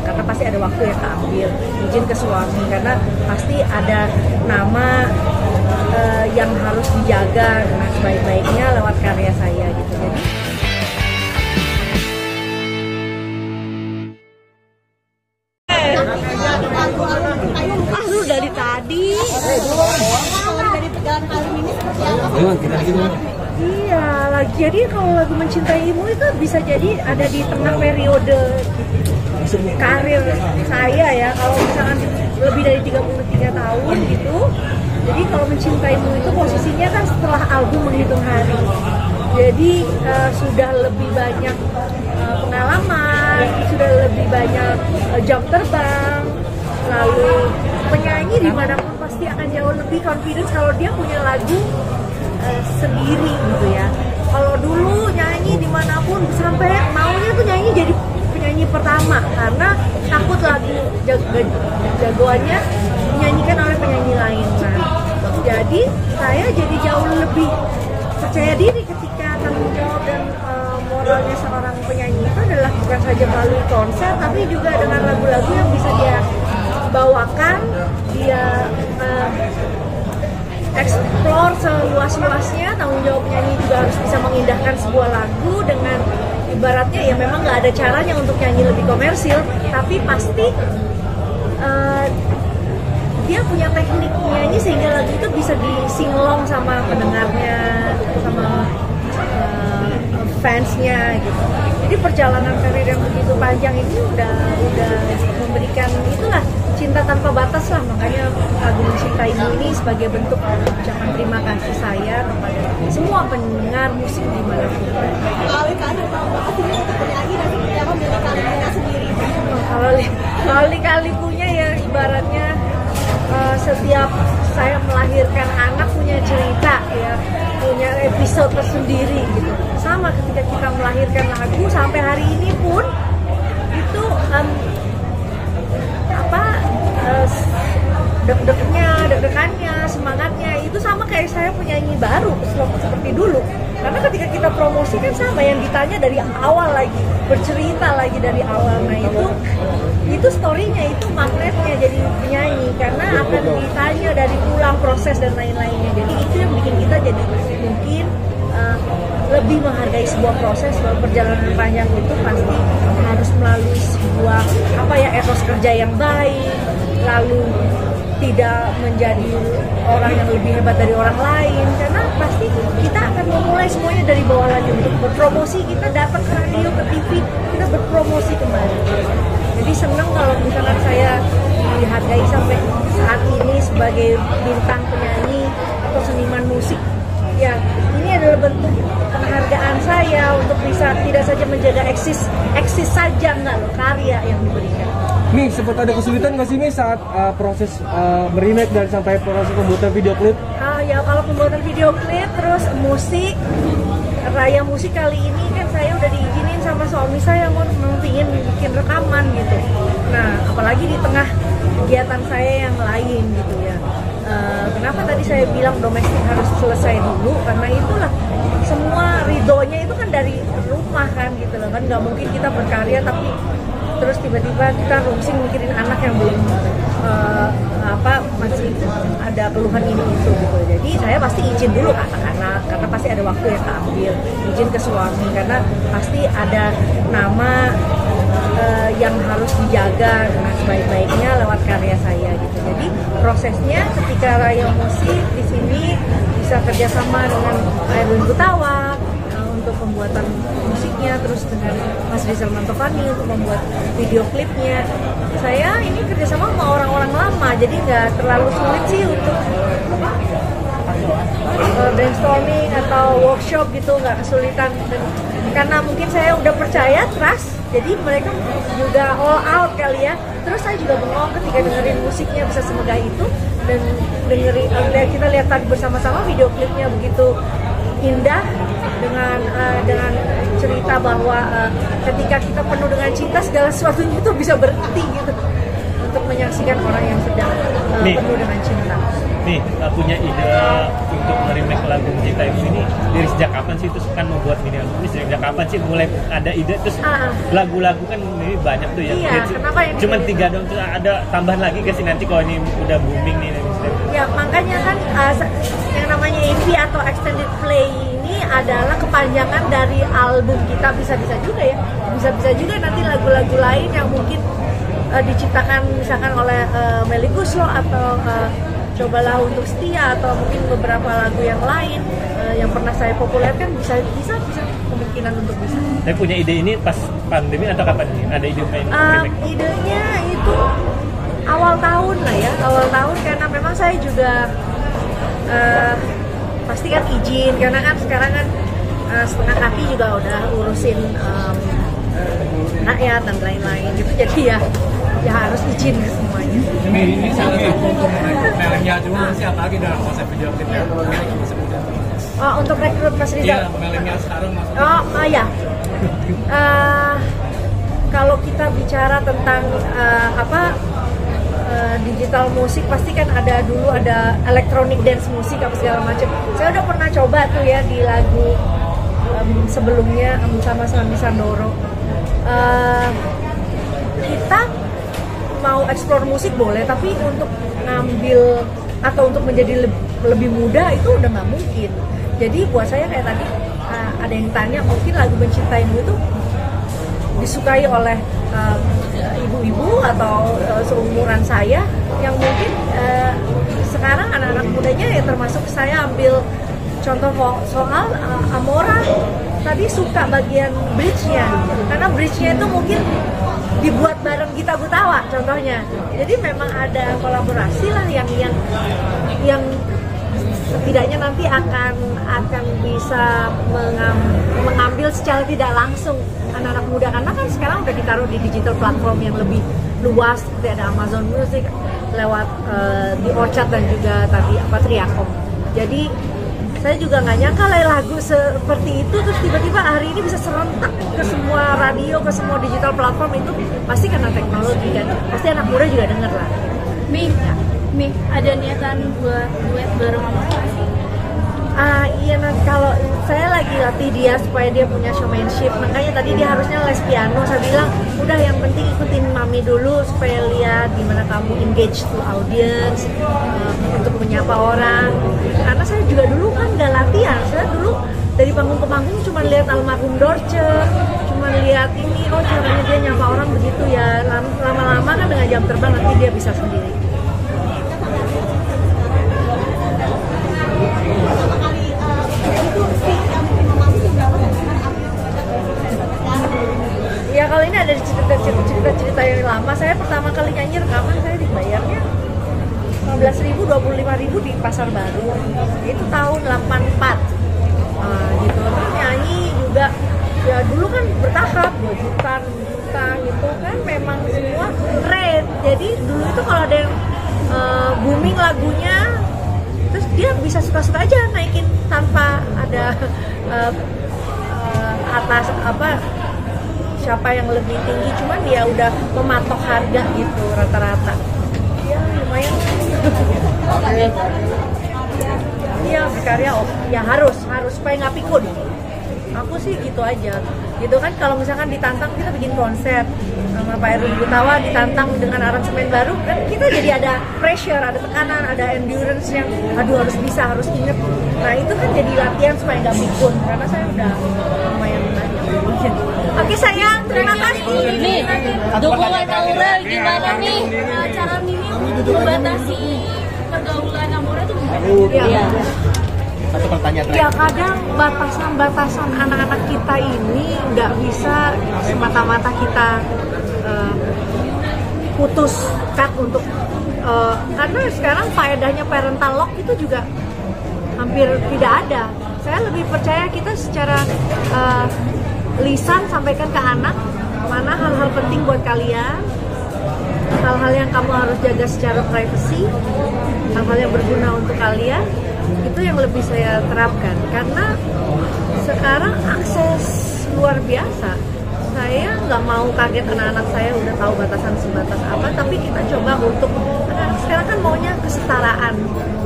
karena pasti ada waktu yang keambil, izin ke suami karena pasti ada nama yang harus dijaga dengan sebaik-baiknya lewat karya saya gitu. Jadi dari tadi. Dari perjalanan kali ini seperti apa? Iya, jadi kalau lagu Mencintaimu itu bisa jadi ada di tengah periode karir saya ya. Kalau misalkan lebih dari 33 tahun gitu. Jadi kalau Mencintaimu itu posisinya kan setelah album Menghitung Hari. Jadi sudah lebih banyak pengalaman, sudah lebih banyak jam terbang. Lalu penyanyi dimanapun pasti akan jauh lebih confidence kalau dia punya lagu sendiri gitu ya. Kalau dulu nyanyi dimanapun sampai maunya tuh nyanyi jadi penyanyi pertama karena takut lagu jagoannya dinyanyikan oleh penyanyi lain. Nah, jadi saya jadi jauh lebih percaya diri ketika tanggung jawab dan moralnya seorang penyanyi itu adalah bukan saja melalui konser tapi juga dengan lagu-lagu yang bisa dia bawakan, dia explore seluas-luasnya. Tanggung jawab penyanyi juga harus bisa mengindahkan sebuah lagu dengan ibaratnya ya memang nggak ada caranya untuk nyanyi lebih komersil, tapi pasti dia punya teknik nyanyi sehingga lagu itu bisa disinglong sama pendengarnya, sama fansnya gitu. Jadi perjalanan karir yang begitu panjang ini udah memberikan itulah cinta tanpa batas lah, makanya lagu Mencintaimu ini sebagai bentuk ucapan terima kasih saya kepada semua pendengar musik dimanapun. Kalau kali punya ya ibaratnya setiap saya melahirkan anak punya cerita ya, punya episode tersendiri gitu. Sama ketika kita melahirkan lagu sampai hari ini pun itu deg-degannya, semangatnya itu sama kayak saya penyanyi baru seperti dulu. Karena ketika kita promosi kan sama, yang ditanya dari awal lagi, bercerita lagi dari awal. Nah itu story-nya, itu magnetnya jadi penyanyi karena akan ditanya dari ulang proses dan lain-lainnya. Jadi itu yang bikin kita jadi mungkin lebih menghargai sebuah proses, sebuah perjalanan panjang itu pasti harus melalui sebuah etos kerja yang baik, lalu tidak menjadi orang yang lebih hebat dari orang lain, karena pasti kita akan memulai semuanya dari bawah lagi. Untuk berpromosi kita datang ke radio, ke TV, kita berpromosi kembali. Jadi senang kalau misalkan saya dihargai sampai saat ini sebagai bintang penyanyi atau seniman musik. Ya, ini adalah bentuk penghargaan saya untuk bisa tidak saja menjaga eksis saja, enggak loh, karya yang diberikan. Mi, sempat ada kesulitan nggak sih Mi saat proses meremake dan sampai proses pembuatan video klip? Ya kalau pembuatan video klip terus musik, Raya Musik kali ini kan saya udah diizinin sama suami saya mau pingin bikin rekaman gitu. Nah apalagi di tengah kegiatan saya yang lain gitu ya. Kenapa tadi saya bilang domestik harus selesai dulu, karena itulah semua ridhonya itu kan dari rumah kan gitu loh kan, nggak mungkin kita berkarya tapi terus tiba-tiba kita rungsing mikirin anak yang belum masih ada keluhan ini itu gitu. Jadi saya pasti izin dulu ke anak-anak karena pasti ada waktu yang keambil, izin ke suami karena pasti ada nama yang harus dijaga dengan sebaik-baiknya lewat karya saya gitu. Jadi prosesnya ketika Raya Musik di sini bisa kerjasama dengan Erwin Gutawa untuk pembuatan musiknya, terus dengan Mas Rizal Mantovani untuk membuat video klipnya. Saya ini kerjasama sama orang-orang lama, jadi nggak terlalu sulit sih untuk brainstorming atau workshop gitu, nggak kesulitan. Dan karena mungkin saya udah percaya, trust, jadi mereka juga all out kali ya. Terus saya juga bengong ketika dengerin musiknya bisa semegah itu, dan kita lihat tadi bersama-sama video klipnya begitu indah dengan cerita bahwa ketika kita penuh dengan cinta segala sesuatunya itu bisa berhenti gitu untuk menyaksikan orang yang sedang penuh dengan cinta. nih punya ide untuk remake lagu Cinta Ibu ini dari sejak kapan sih, terus kan membuat mini album ini sejak kapan sih mulai ada ide, terus lagu-lagu kan ini banyak tuh ya. Iya, kenapa ini cuman 3 dong, terus ada tambahan lagi ke sih nanti kalau ini udah booming nih. Ya makanya kan yang namanya EP atau extended play ini adalah kepanjangan dari album kita, bisa-bisa juga ya, bisa-bisa juga nanti lagu-lagu lain yang mungkin diciptakan misalkan oleh Melly Goeslaw atau Cobalah Untuk Setia atau mungkin beberapa lagu yang lain yang pernah saya populerkan, bisa kemungkinan untuk bisa. Saya punya ide ini pas pandemi atau kapan nih? Ada ide main remake? Idenya itu awal tahun lah ya, awal tahun, karena memang saya juga pasti kan izin, karena kan sekarang kan setengah kaki juga udah urusin rakyat dan lain-lain gitu, jadi ya harus izin ke semuanya. Ini salah satu untuk milenial juga sih, apalagi dalam konsep video klipnya masih muda. Oh, untuk rekrut Mas Rizal? Iya, milenial sekarang maksudnya. Oh ya. Kalau kita bicara tentang digital musik, pasti kan ada electronic dance musik apa segala macam. Saya udah pernah coba tuh ya di lagu sebelumnya sama Sandi Sandoro. Kita mau explore musik boleh, tapi untuk ngambil atau untuk menjadi lebih muda itu udah nggak mungkin. Jadi buat saya kayak tadi ada yang tanya, mungkin lagu Mencintaimu itu disukai oleh ibu-ibu atau seumuran saya yang mungkin sekarang anak-anak mudanya ya, termasuk saya ambil contoh soal Amora tadi, suka bagian bridge-nya, karena bridge-nya itu mungkin dibuat bareng Gita Gutawa contohnya. Jadi memang ada kolaborasi lah yang setidaknya nanti akan bisa mengambil secara tidak langsung anak-anak muda, karena kan sekarang udah ditaruh di digital platform yang lebih luas, seperti ada Amazon Music, lewat di Orchard dan juga tadi Triacom. Jadi saya juga nggak nyangka lah lagu seperti itu terus tiba-tiba hari ini bisa serentak ke semua radio, ke semua digital platform. Itu pasti karena teknologi kan, pasti anak muda juga denger lah. Mi, ada niatan buat duet bareng sama apa sih? Iya, nah kalau saya lagi latih dia supaya dia punya showmanship, makanya tadi dia harusnya les piano. Saya bilang udah, yang penting ikutin mami dulu supaya lihat gimana kamu engage to audience, untuk menyapa orang. Karena saya juga dulu kan nggak latihan, saya dulu dari panggung ke panggung cuma lihat almarhum Dorce, cuma lihat ini, oh caranya dia nyapa orang begitu ya. Lama-lama kan dengan jam terbang nanti dia bisa sendiri. Ya kalau ini ada cerita yang lama. Saya pertama kali nyanyi rekaman saya dibayarnya 15.000, 25.000 di Pasar Baru. Itu tahun 84. Gitu. Terus nyanyi juga ya dulu kan bertahap, 2 juta, 6 juta gitu kan, memang semua rate. Jadi dulu itu kalau ada yang booming lagunya, terus dia bisa suka-suka aja naikin tanpa ada atas siapa yang lebih tinggi, cuman dia udah mematok harga gitu rata-rata. Ya lumayan. Iya, berkarya ya harus supaya nggak pikun. Aku sih gitu aja. Gitu kan, kalau misalkan ditantang kita bikin konser sama Pak Erwin Gutawa, ditantang dengan aransemen baru, kan kita jadi ada pressure, ada tekanan, ada endurance yang harus bisa, harus inget. Nah itu kan jadi latihan supaya nggak pikun, karena saya udah lumayan banyak. Oke sayang, terima kasih. Nih, dukungan Aura gimana nih? Cara Mimi membatasi pergaulan Aura tuh gimana? Iya. Satu pertanyaan Ya kadang batasan anak-anak kita ini nggak bisa semata-mata kita putus cut untuk karena sekarang faedahnya parental lock itu juga hampir tidak ada. Saya lebih percaya kita secara lisan sampaikan ke anak mana hal-hal penting buat kalian, hal-hal yang kamu harus jaga secara privacy, hal-hal yang berguna untuk kalian. Itu yang lebih saya terapkan, karena sekarang akses luar biasa. Saya nggak mau kaget anak-anak saya udah tahu batasan sebatas apa, tapi kita coba untuk anak-anak sekarang kan maunya ke kesetaraan.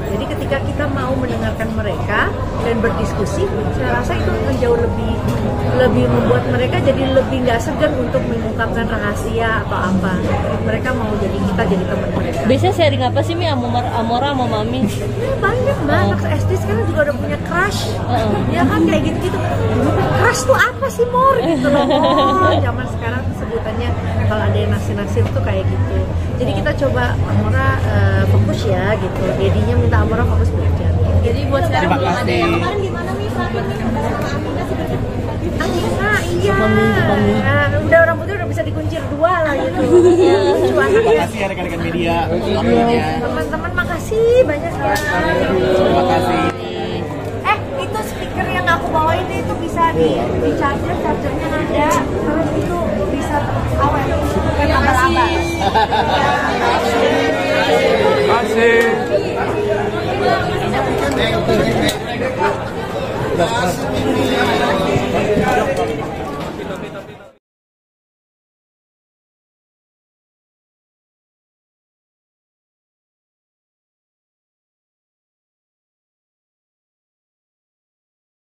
Jadi ketika kita mau mendengarkan mereka dan berdiskusi, saya rasa itu akan jauh lebih membuat mereka jadi lebih nggak segan untuk mengungkapkan rahasia atau apa. Mereka mau jadi kita jadi teman mereka. Biasanya sharing apa sih Mi Amora sama Mami? Ya, banyak mbak, anak SD sekarang juga udah punya crush. Ya kan kayak gitu-gitu. Crush tuh apa sih Mor? Gitu loh. Oh, zaman sekarang sebutannya kalau ada yang naksir-naksir tuh kayak gitu. Jadi kita coba Amora fokus ya gitu. Dedinya minta Amora fokus belajar. Jadi buat sekarang Terima belum ada kasih. yang kemarin gimana Mi? Perhatian Mi Ah, iya. Udah rambutnya udah bisa dikuncir 2 lah gitu. Terima kasih ya rekan-rekan media. Teman-teman makasih banyak ya. Terima kasih. Itu speaker yang aku bawain itu bisa di charger, chargernya ada. Terus itu bisa awet. Kayak abal-abal. Terima kasih.